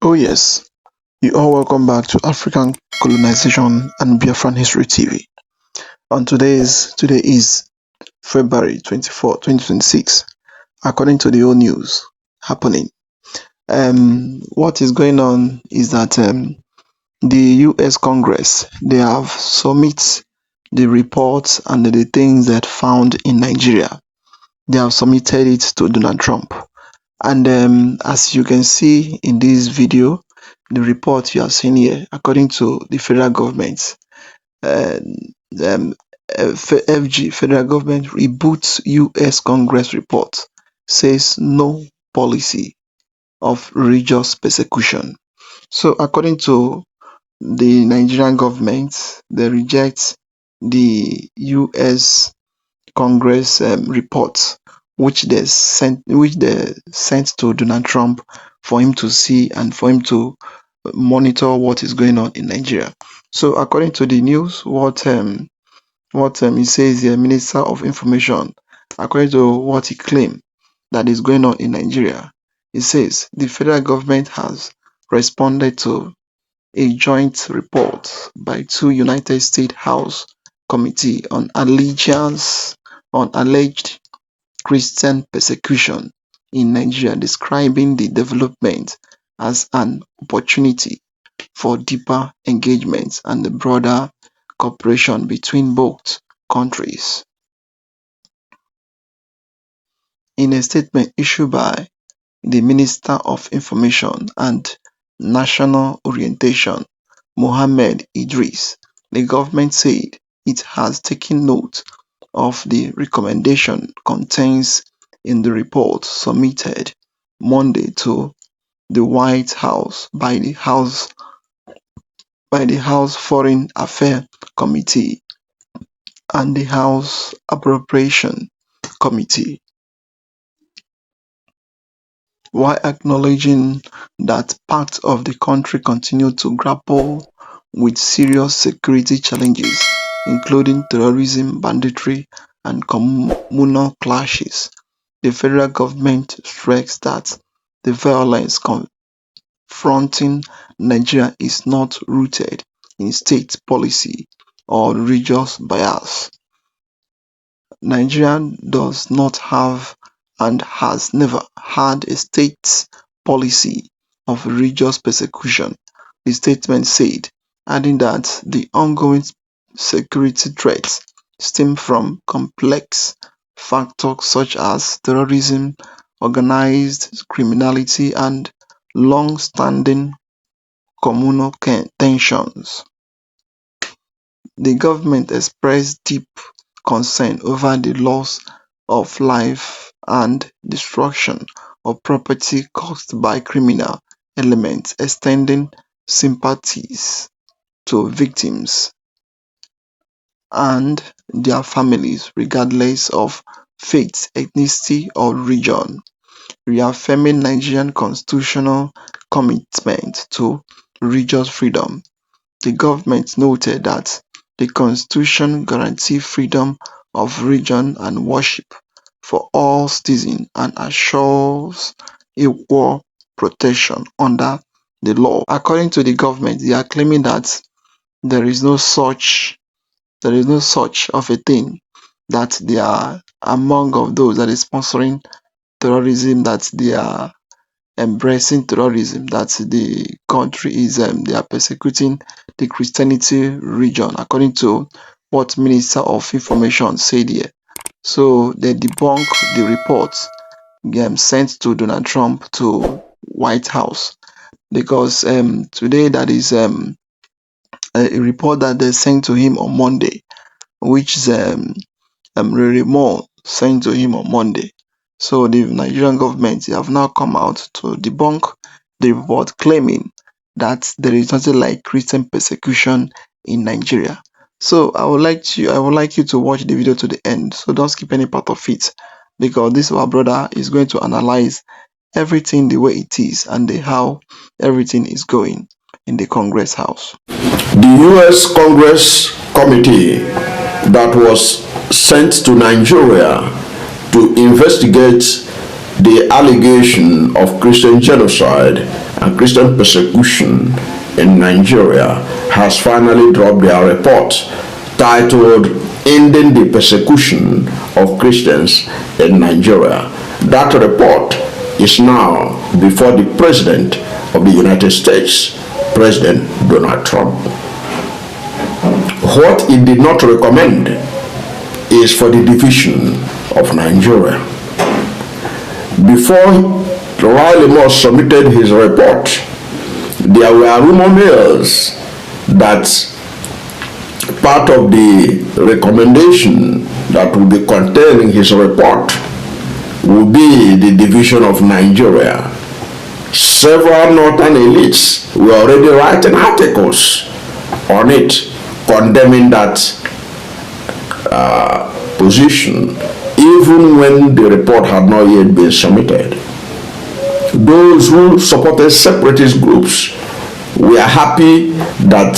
Oh yes, you all welcome back to African Colonization and Biafran History TV. Today is February 24, 2026. According to the old news happening, what is going on is that the U.S. Congress, they have submit the reports and the things that found in Nigeria. They have submitted it to Donald Trump. And as you can see in this video, the report you are seeing here, according to the federal government, uh, um, FG, federal government reboots US Congress report, says no policy of religious persecution. So according to the Nigerian government, they reject the US Congress report which they sent to Donald Trump for him to see and for him to monitor what is going on in Nigeria. So according to the news, what he says here, Minister of Information, according to what he claimed that is going on in Nigeria, he says the federal government has responded to a joint report by two United States House Committee on alleged Christian persecution in Nigeria, describing the development as an opportunity for deeper engagement and broader cooperation between both countries. In a statement issued by the Minister of Information and National Orientation, Mohammed Idris, the government said it has taken note of the recommendation contained in the report submitted Monday to the White House by the House Foreign Affairs Committee and the House Appropriations Committee, while acknowledging that parts of the country continue to grapple with serious security challenges, including terrorism, banditry, and communal clashes. The federal government stressed that the violence confronting Nigeria is not rooted in state policy or religious bias. Nigeria does not have and has never had a state policy of religious persecution, the statement said, adding that the ongoing security threats stem from complex factors such as terrorism, organized criminality, and long-standing communal tensions. The government expressed deep concern over the loss of life and destruction of property caused by criminal elements, extending sympathies to victims and their families regardless of faith, ethnicity, or religion, reaffirming Nigerian constitutional commitment to religious freedom. The government noted that the Constitution guarantees freedom of religion and worship for all citizens and assures equal protection under the law. According to the government, they are claiming that there is no such of a thing, that they are among of those that is sponsoring terrorism, that they are embracing terrorism, that the country is they are persecuting the Christianity region, according to what Minister of Information said here. So they debunk the report sent to Donald Trump to White House, because today that is a report that they sent to him on Monday, which is Moore sent to him on Monday. So the Nigerian government have now come out to debunk the report, claiming that there is nothing like Christian persecution in Nigeria. So I would like you to watch the video to the end. So don't skip any part of it, because this our brother is going to analyze everything the way it is and how everything is going in the Congress House. The U.S. Congress committee that was sent to Nigeria to investigate the allegation of Christian genocide and Christian persecution in Nigeria has finally dropped their report titled Ending the Persecution of Christians in Nigeria. That report is now before the President of the United States, President Donald Trump. What it did not recommend is for the division of Nigeria. Before Riley Moss submitted his report, there were rumor mills that part of the recommendation that will be contained in his report will be the division of Nigeria. Several northern elites were already writing articles on it, condemning that position, even when the report had not yet been submitted. Those who supported separatist groups were happy that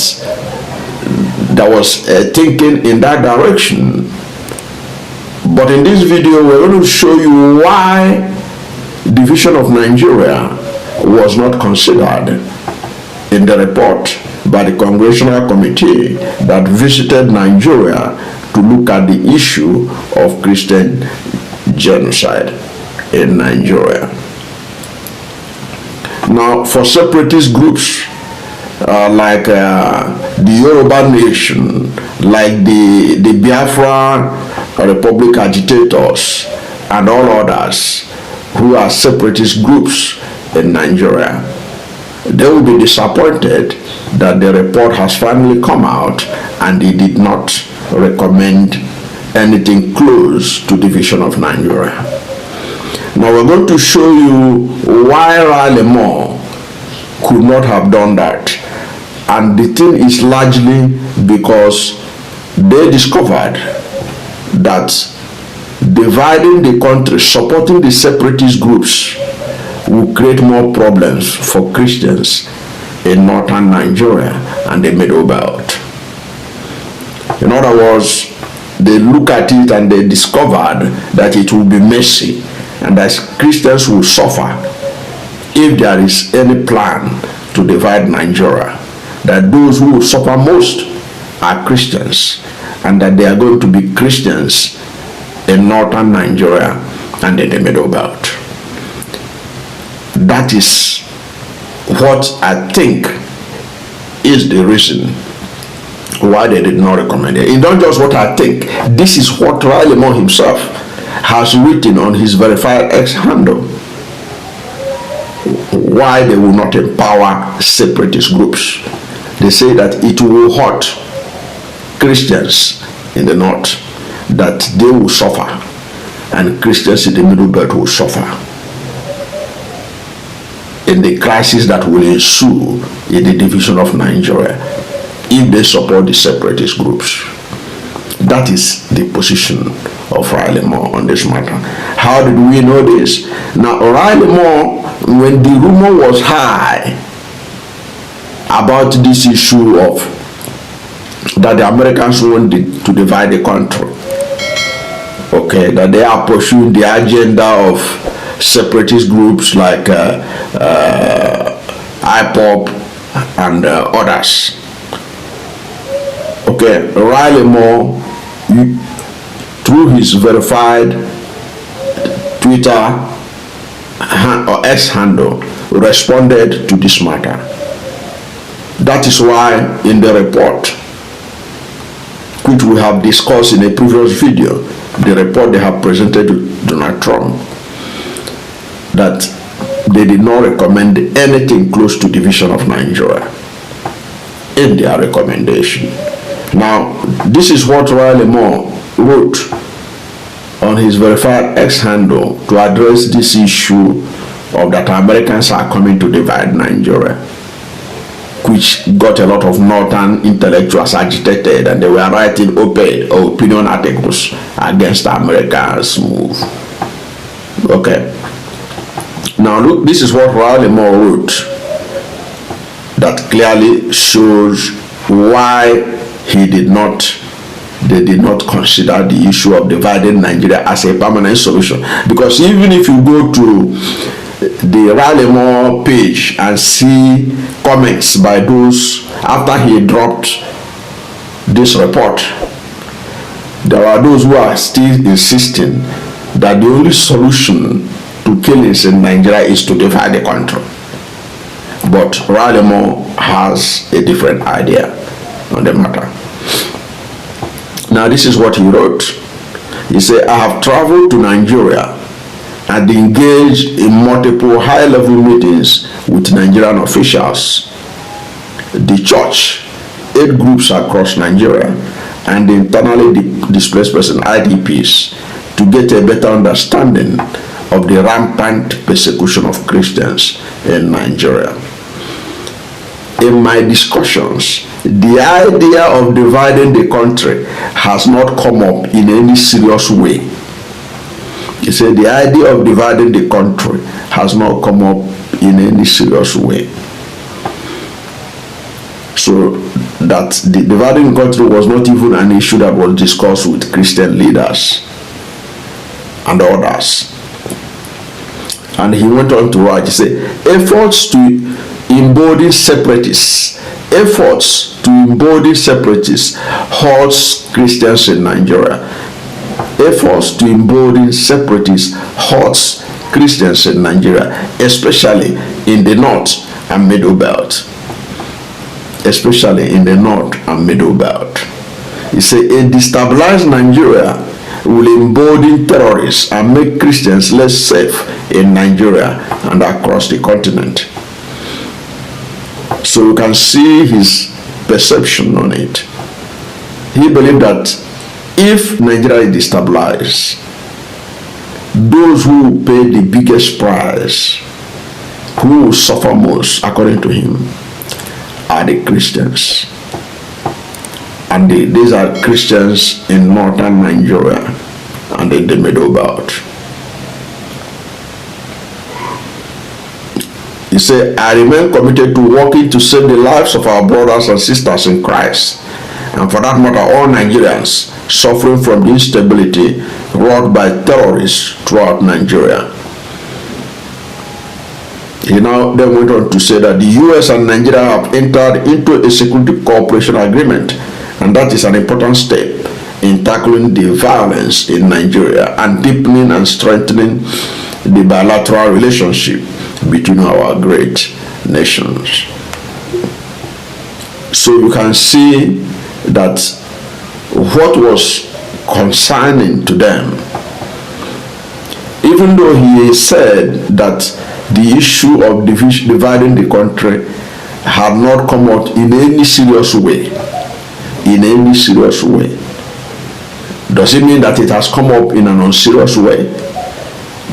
there was a thinking in that direction. But in this video, we're going to show you why division of Nigeria was not considered in the report by the Congressional Committee that visited Nigeria to look at the issue of Christian genocide in Nigeria. Now, for separatist groups like the Yoruba Nation, like the Biafra Republic agitators, and all others who are separatist groups in Nigeria, they will be disappointed that the report has finally come out and it did not recommend anything close to division of Nigeria. Now we're going to show you why Riley Moore could not have done that. And the thing is largely because they discovered that dividing the country, supporting the separatist groups, will create more problems for Christians in northern Nigeria and the Middle Belt. In other words, they look at it and they discovered that it will be messy and that Christians will suffer if there is any plan to divide Nigeria. That those who will suffer most are Christians, and that they are going to be Christians in northern Nigeria and in the Middle Belt. That is what I think is the reason why they did not recommend it. It's not just what I think. This is what Riley Moore himself has written on his verified X handle. Why they will not empower separatist groups. They say that it will hurt Christians in the north, that they will suffer, and Christians in the Middle Belt will suffer in the crisis that will ensue in the division of Nigeria if they support the separatist groups. That is the position of Riley Moore on this matter. How did we know this? Now, Riley Moore, when the rumor was high about this issue of that the Americans wanted to divide the country, okay, that they are pursuing the agenda of separatist groups like IPOP and others. Okay, Riley Moore, through his verified Twitter or X handle, responded to this matter. That is why in the report, which we have discussed in a previous video, the report they have presented to Donald Trump, that they did not recommend anything close to division of Nigeria in their recommendation. Now, this is what Riley Moore wrote on his verified X handle to address this issue of that Americans are coming to divide Nigeria, which got a lot of northern intellectuals agitated, and they were writing opinion articles against America's move. Okay. Now look, this is what Riley Moore wrote that clearly shows why he did not they did not consider the issue of dividing Nigeria as a permanent solution. Because even if you go to the Rallimore page and see comments by those after he dropped this report, there are those who are still insisting that the only solution to killings in Nigeria is to divide the country. But Rallimore has a different idea on the matter. Now, this is what he wrote. He said, I have traveled to Nigeria and engaged in multiple high-level meetings with Nigerian officials, the church, 8 groups across Nigeria, and the internally displaced person IDPs to get a better understanding of the rampant persecution of Christians in Nigeria. In my discussions, the idea of dividing the country has not come up in any serious way. He said the idea of dividing the country has not come up in any serious way. So that the dividing the country was not even an issue that was discussed with Christian leaders and others. And he went on to write, he said, efforts to embody separatists hurts Christians in Nigeria. Efforts to embody separatists hurts Christians in Nigeria, especially in the north and middle belt. Especially in the north and middle belt. He said, a destabilized Nigeria will embolden terrorists and make Christians less safe in Nigeria and across the continent. So you can see his perception on it. He believed that if Nigeria is destabilized, those who pay the biggest price, who will suffer most, according to him, are the Christians. And these are Christians in northern Nigeria and in the middle belt. He said, I remain committed to working to save the lives of our brothers and sisters in Christ, and for that matter, all Nigerians suffering from the instability wrought by terrorists throughout Nigeria. He now then went on to say that the US and Nigeria have entered into a security cooperation agreement, and that is an important step in tackling the violence in Nigeria and deepening and strengthening the bilateral relationship between our great nations. So you can see that what was concerning to them, even though he said that the issue of dividing the country had not come out in any serious way, does it mean that it has come up in an unserious way?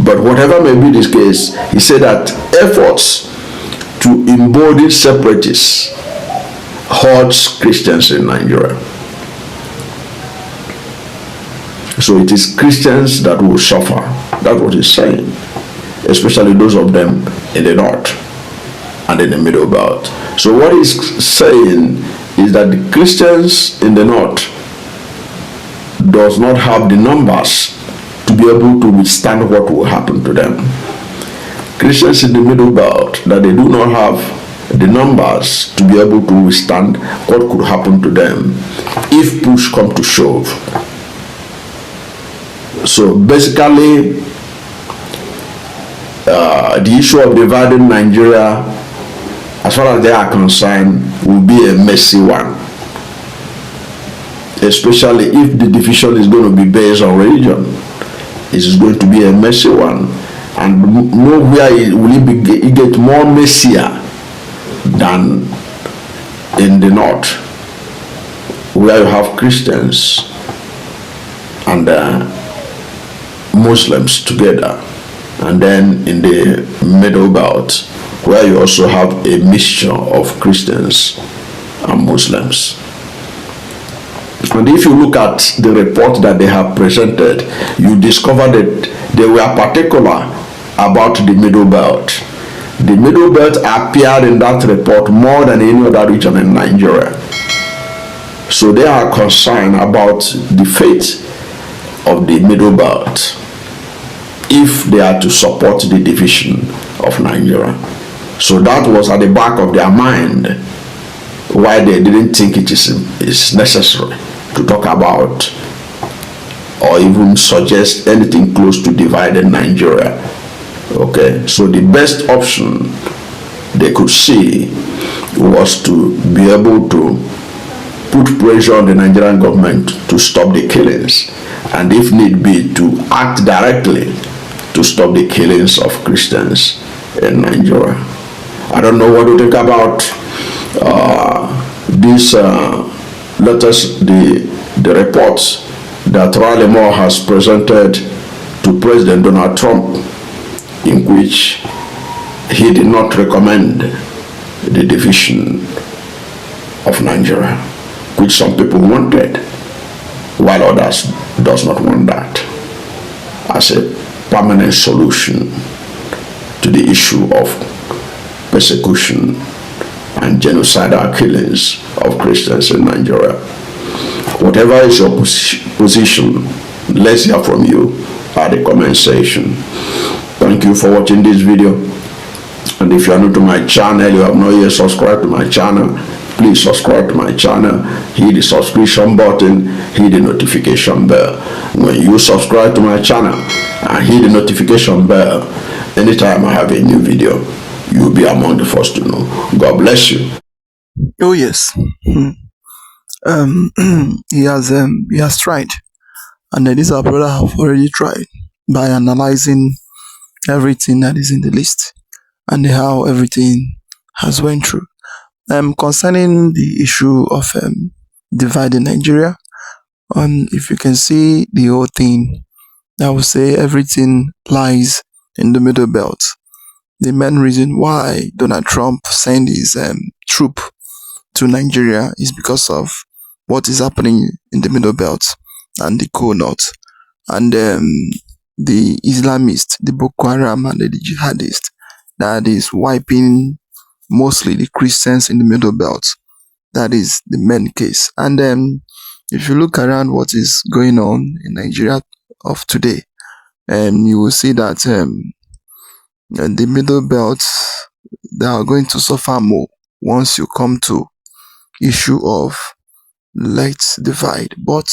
But whatever may be the case, he said that efforts to embody separatists hurts Christians in Nigeria. So it is Christians that will suffer. That's what he's saying. Especially those of them in the north and in the middle belt. So what he's saying is that the Christians in the north does not have the numbers to be able to withstand what will happen to them. Christians in the middle belt, that they do not have the numbers to be able to withstand what could happen to them if push come to shove. So basically, the issue of dividing Nigeria, as far as they are concerned, will be a messy one. Especially if the division is going to be based on religion. It is going to be a messy one. And nowhere will it get more messier than in the north, where you have Christians and Muslims together, and then in the middle belt, where you also have a mixture of Christians and Muslims. And if you look at the report that they have presented, you discover that they were particular about the middle belt. The middle belt appeared in that report more than any other region in Nigeria. So they are concerned about the fate of the Middle Belt if they are to support the division of Nigeria. So that was at the back of their mind why they didn't think it is necessary to talk about or even suggest anything close to dividing Nigeria. Okay, so the best option they could see was to be able to put pressure on the Nigerian government to stop the killings, and if need be, to act directly to stop the killings of Christians in Nigeria. I don't know what to think about these letters, the reports that Riley Moore has presented to President Donald Trump, in which he did not recommend the division of Nigeria, which some people wanted, while others does not want that as a permanent solution to the issue of persecution and genocidal killings of Christians in Nigeria. Whatever is your position, let's hear from you at the comment section. Thank you for watching this video. And if you are new to my channel, you have not yet subscribed to my channel, please subscribe to my channel, hit the subscription button, hit the notification bell. When you subscribe to my channel and hit the notification bell, anytime I have a new video, you'll be among the first to know. God bless you. Oh yes. He has tried, and this our brother have already tried by analyzing everything that is in the list and how everything has went through. Concerning the issue of dividing Nigeria, if you can see the whole thing, I would say everything lies in the Middle Belt. The main reason why Donald Trump sent his troop to Nigeria is because of what is happening in the Middle Belt and the Cold North, and the Islamists, the Boko Haram and the jihadists that is wiping mostly the Christians in the Middle Belt. That is the main case. And if you look around what is going on in Nigeria of today, you will see that the Middle Belt, they are going to suffer more once you come to issue of let's divide. But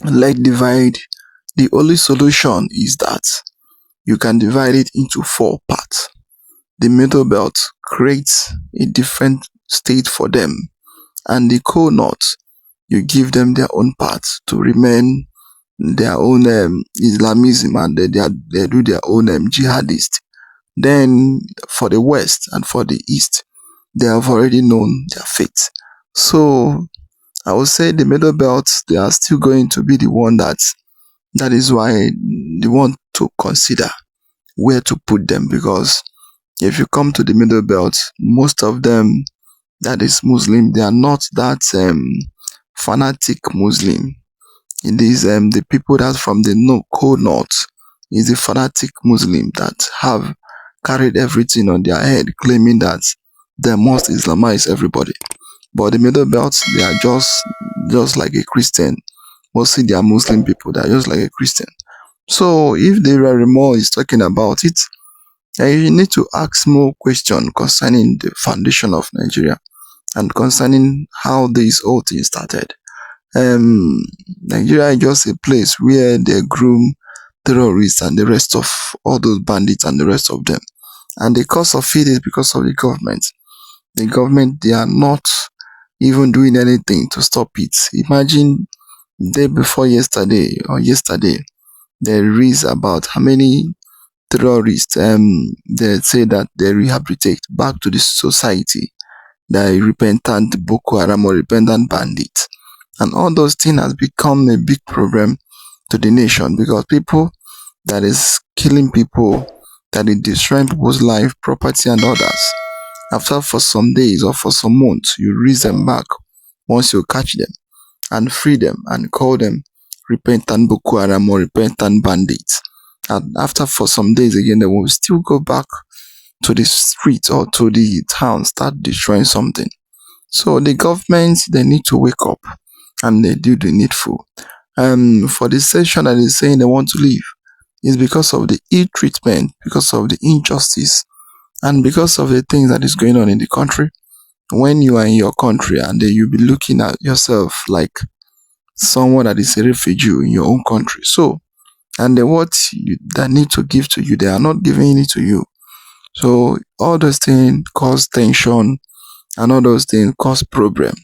let's divide, the only solution is that you can divide it into 4 parts. The Middle Belt creates a different state for them, and the Cold North, you give them their own parts to remain their own Islamism, and they do their own jihadist. Then for the West and for the East, they have already known their fate. So I would say the Middle Belt, they are still going to be the one that is why they want to consider where to put them, because if you come to the Middle Belt, most of them that is Muslim, they are not that fanatic Muslim. It is the people that from the Cold North is the fanatic Muslim that have carried everything on their head, claiming that they must Islamize everybody. But the Middle Belt, they are just like a Christian. Mostly they are Muslim people, they are just like a Christian. So if the Moore is talking about it, you need to ask more questions concerning the foundation of Nigeria and concerning how this whole thing started. Nigeria is just a place where they groom terrorists and the rest of all those bandits and the rest of them. And the cause of it is because of the government. The government, they are not even doing anything to stop it. Imagine day before yesterday or yesterday, there is about how many terrorists they say that they rehabilitate back to the society, the repentant Boko Haram or repentant bandits. And all those things has become a big problem to the nation, because people that is killing people, that is destroying people's life, property and others, after for some days or for some months, you release them back once you catch them and free them and call them repentant Boko Haram or repentant bandits. And after for some days again, they will still go back to the street or to the town, start destroying something. So the government, they need to wake up and they do the needful. For the session that is saying they want to leave is because of the ill treatment, because of the injustice, and because of the things that is going on in the country. When you are in your country and then you be looking at yourself like someone that is a refugee in your own country. So, and then what you, that need to give to you, they are not giving it to you. So all those things cause tension and all those things cause problem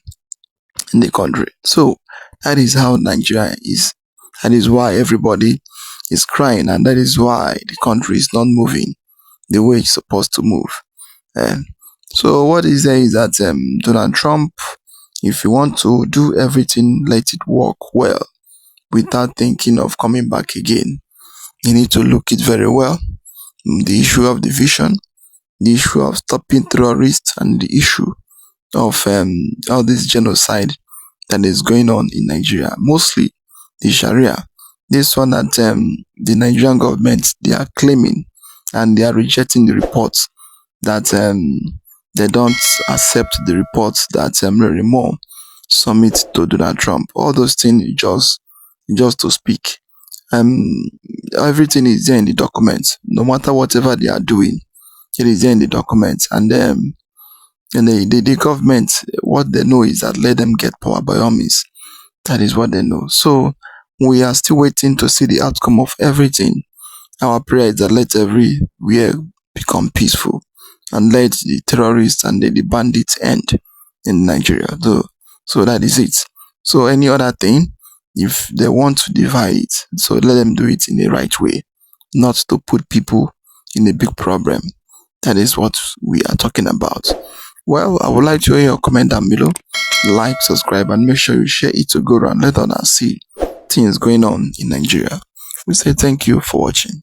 in the country. So that is how Nigeria is. That is why everybody is crying, and that is why the country is not moving the way it's supposed to move. Um, so what is there is that Donald Trump, if you want to do everything, let it work well without thinking of coming back again. You need to look it very well. The issue of division, the issue of stopping terrorists, and the issue of all this genocide that is going on in Nigeria, mostly the Sharia. This one that the Nigerian government, they are claiming and they are rejecting the reports that they don't accept the reports that Larry Moore submit to Donald Trump. All those things just to speak. Um, Everything is there in the documents. No matter whatever they are doing, it is there in the documents. And the government, what they know is that let them get power by all means. That is what they know. So we are still waiting to see the outcome of everything. Our prayer is that let everywhere become peaceful and let the terrorists and the bandits end in Nigeria. So that is it. So any other thing, if they want to divide it, so let them do it in the right way, not to put people in a big problem. That is what we are talking about. Well, I would like to hear your comment down below. Like, subscribe, and make sure you share it to go around. Let others see things going on in Nigeria. We say thank you for watching.